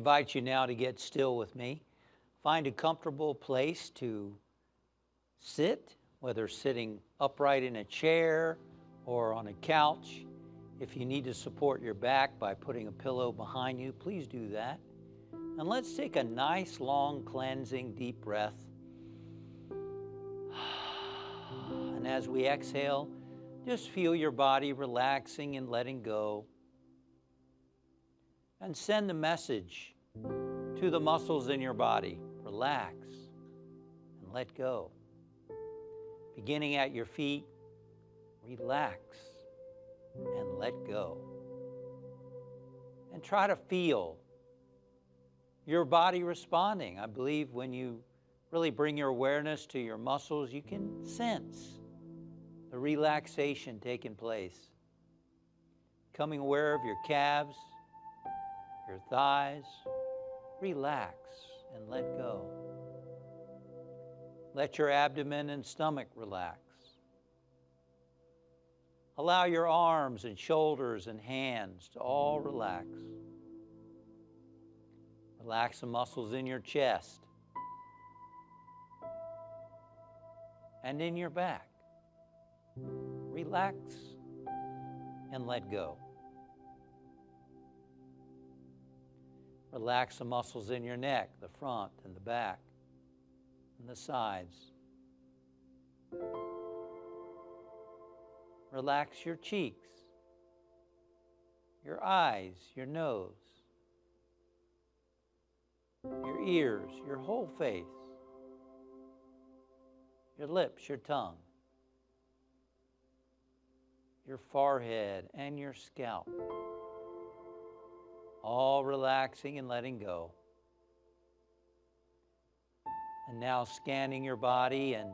invite you now to get still with me. Find a comfortable place to sit, whether sitting upright in a chair or on a couch. If you need to support your back by putting a pillow behind you, please do that. And let's take a nice, long, cleansing, deep breath. And as we exhale, just feel your body relaxing and letting go. And send a message to the muscles in your body. Relax and let go. Beginning at your feet, relax and let go. And try to feel your body responding. I believe when you really bring your awareness to your muscles, you can sense the relaxation taking place. Becoming aware of your calves, your thighs. Relax and let go. Let your abdomen and stomach relax. Allow your arms and shoulders and hands to all relax. Relax the muscles in your chest and in your back. Relax and let go. Relax the muscles in your neck, the front and the back, and the sides. Relax your cheeks, your eyes, your nose, your ears, your whole face, your lips, your tongue, your forehead, and your scalp. All relaxing and letting go. And now scanning your body, and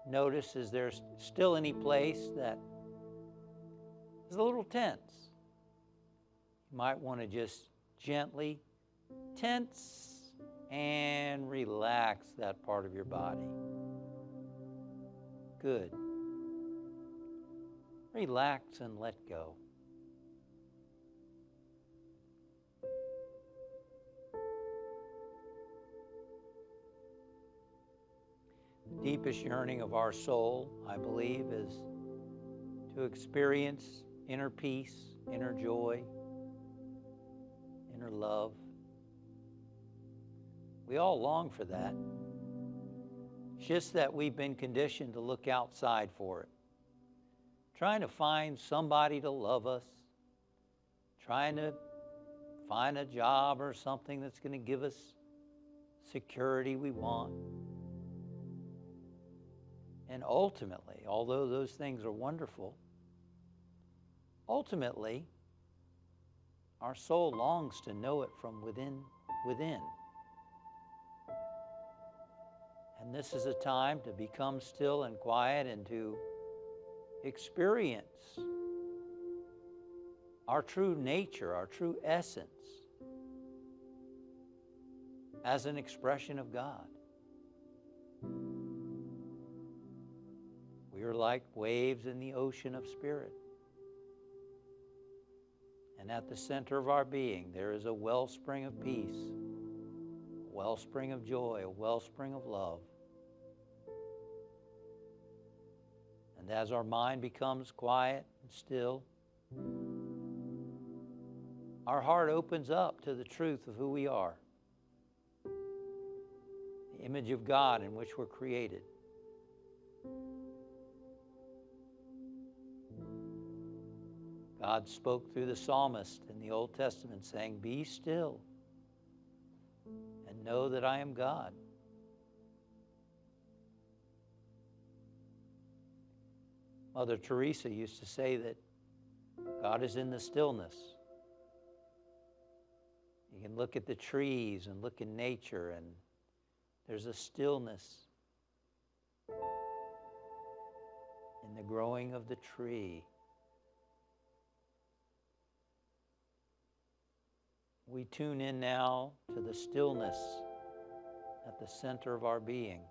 notice, is there still any place that is a little tense? You might want to just gently tense and relax that part of your body. Good. Relax and let go. The deepest yearning of our soul, I believe, is to experience inner peace, inner joy, inner love. We all long for that. It's just that we've been conditioned to look outside for it. Trying to find somebody to love us. Trying to find a job or something that's going to give us security we want. And ultimately, although those things are wonderful, ultimately, our soul longs to know it from within. And this is a time to become still and quiet and to experience our true nature, our true essence as an expression of God. We are like waves in the ocean of spirit. And at the center of our being, there is a wellspring of peace, a wellspring of joy, a wellspring of love. And as our mind becomes quiet and still, our heart opens up to the truth of who we are, the image of God in which we're created. God spoke through the psalmist in the Old Testament saying, "Be still and know that I am God." Mother Teresa used to say that God is in the stillness. You can look at the trees and look in nature, and there's a stillness in the growing of the tree. We tune in now to the stillness at the center of our being.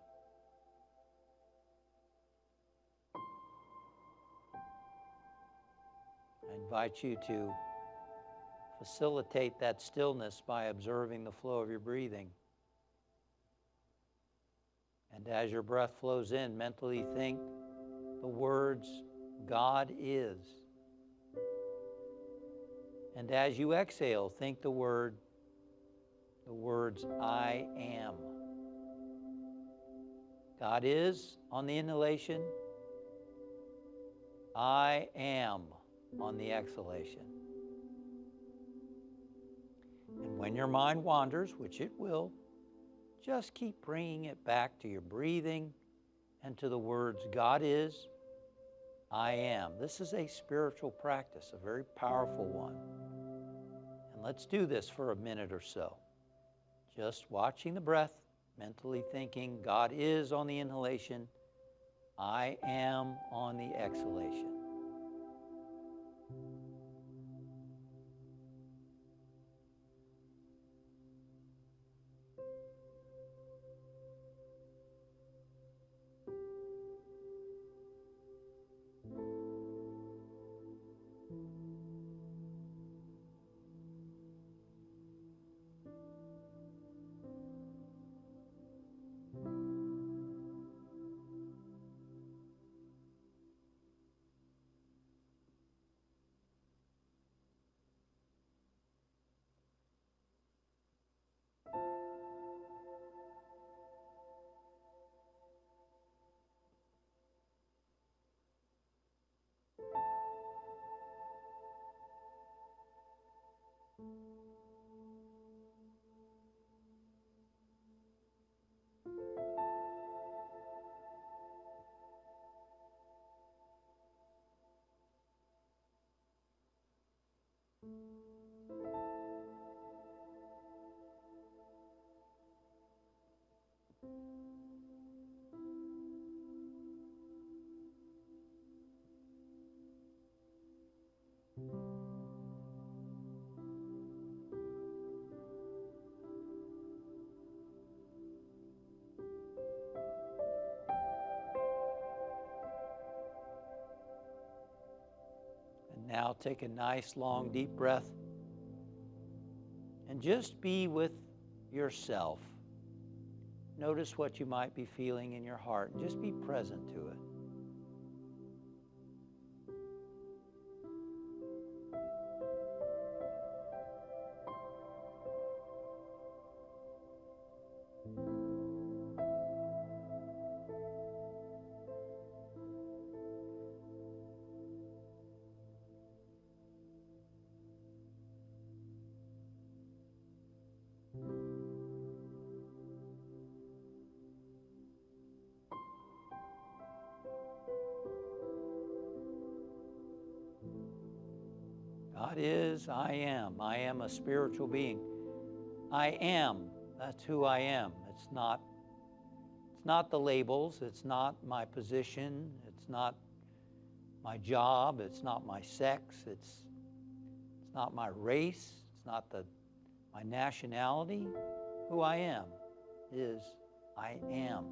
I invite you to Facilitate that stillness by observing the flow of your breathing. And as your breath flows in, mentally think the words, God is. And as you exhale, think the words, I am. God is on the inhalation. I am on the exhalation. And when your mind wanders, which it will, just keep bringing it back to your breathing and to the words, God is, I am. This is a spiritual practice, a very powerful one. And let's do this for a minute or so. Just watching the breath, mentally thinking, God is on the inhalation, I am on the exhalation. And now take a nice, long, deep breath and just be with yourself. Notice what you might be feeling in your heart and just be present to it. God is, I am. I am a spiritual being. I am. That's who I am. It's not the labels. It's not my position. It's not my job. It's not my sex. It's not my race. It's not my nationality. Who I am is I am.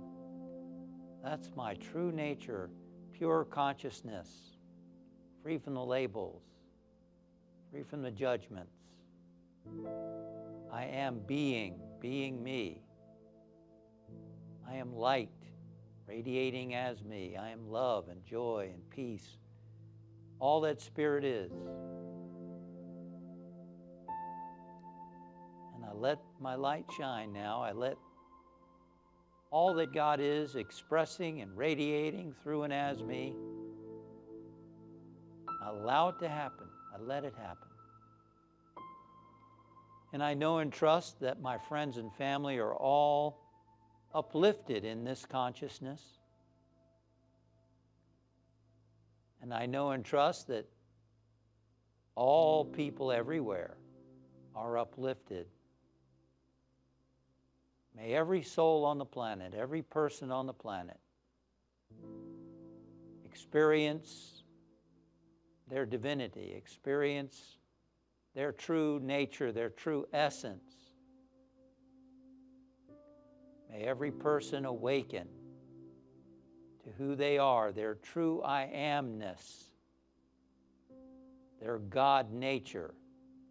That's my true nature, pure consciousness, free from the labels, free from the judgments. I am being me. I am light, radiating as me. I am love and joy and peace, all that Spirit is. And I let my light shine now. I let all that God is expressing and radiating through and as me, I allow it to happen. I let it happen. And I know and trust that my friends and family are all uplifted in this consciousness. And I know and trust that all people everywhere are uplifted. May every soul on the planet, every person on the planet, experience their divinity, experience their true nature, their true essence. May every person awaken to who they are, their true I amness, their God nature,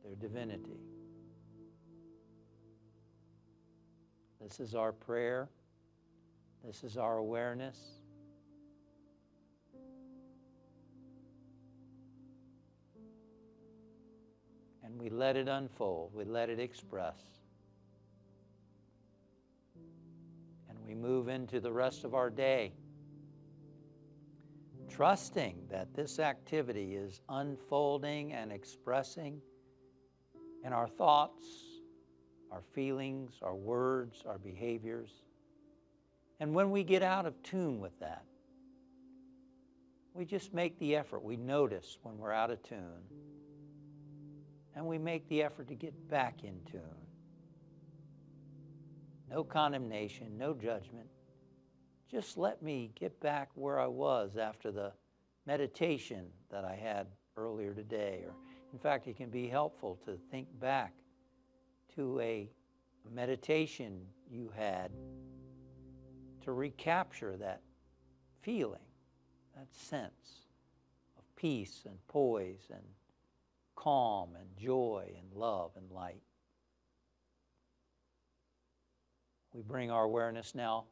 their divinity. This is our prayer. This is our awareness. And we let it unfold. We let it express. And we move into the rest of our day, trusting that this activity is unfolding and expressing in our thoughts, our feelings, our words, our behaviors. And when we get out of tune with that, we just make the effort. We notice when we're out of tune. And we make the effort to get back in tune. No condemnation, no judgment. Just let me get back where I was after the meditation that I had earlier today. Or, in fact, it can be helpful to think back to a meditation you had to recapture that feeling, that sense of peace and poise and calm and joy and love and light. We bring our awareness now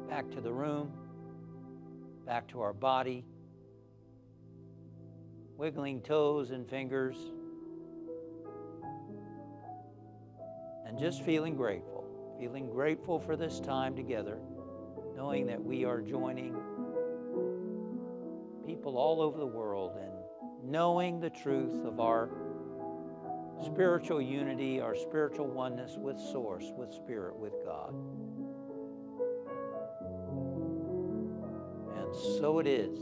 back to the room, back to our body, wiggling toes and fingers, and just feeling grateful for this time together, knowing that we are joining people all over the world and knowing the truth of our spiritual unity, our spiritual oneness with Source, with Spirit, with God. And so it is.